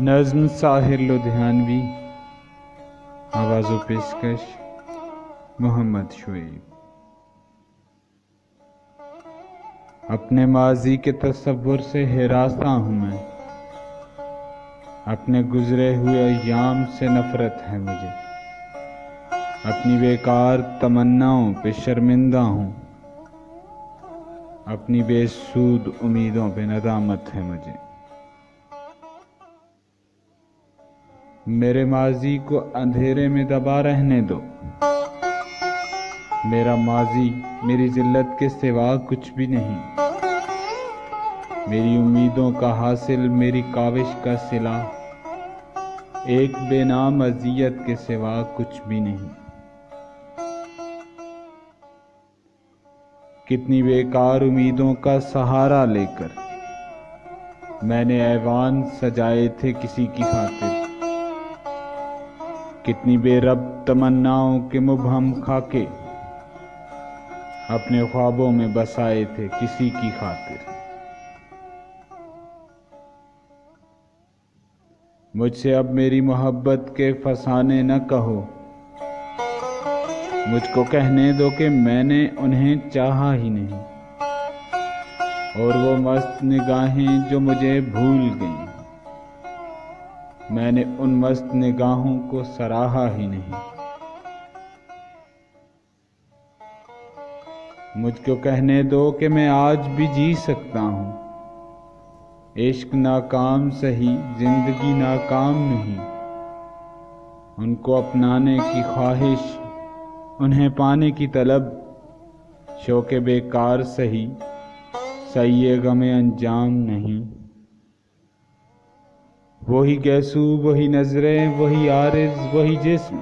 नज़्म साहिर लुधियानवी, आवाज़ व पेशकश मोहम्मद शुएब। अपने माजी के तसव्वुर से हिरासा हूँ मैं, अपने गुजरे हुए अय्याम से नफरत है मुझे, अपनी बेकार तमन्नाओं पे शर्मिंदा हूँ, अपनी बेसूद उम्मीदों पे नदामत है मुझे। मेरे माजी को अंधेरे में दबा रहने दो, मेरा माजी मेरी जिल्लत के सिवा कुछ भी नहीं, मेरी उम्मीदों का हासिल मेरी काविश का सिला एक बेनाम अज़ियत के सिवा कुछ भी नहीं। कितनी बेकार उम्मीदों का सहारा लेकर मैंने ऐवान सजाए थे किसी की खातिर, कितनी बेरब तमन्नाओं के मुबहम खाके अपने ख्वाबों में बसाए थे किसी की खातिर। मुझसे अब मेरी मोहब्बत के फसाने न कहो, मुझको कहने दो कि मैंने उन्हें चाहा ही नहीं, और वो मस्त निगाहें जो मुझे भूल गईं, मैंने उन मस्त निगाहों को सराहा ही नहीं। मुझको कहने दो कि मैं आज भी जी सकता हूँ, इश्क नाकाम सही जिंदगी नाकाम नहीं, उनको अपनाने की ख्वाहिश उन्हें पाने की तलब, शौक़े बेकार सही सही गमे अंजाम नहीं। वही गैसू वही नजरें वही आरिज़ वही जिस्म,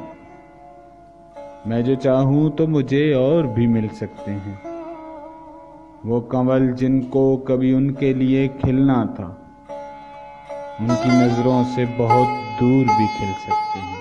मैं जो चाहूँ तो मुझे और भी मिल सकते हैं, वो कमल जिनको कभी उनके लिए खिलना था उनकी नजरों से बहुत दूर भी खिल सकते हैं।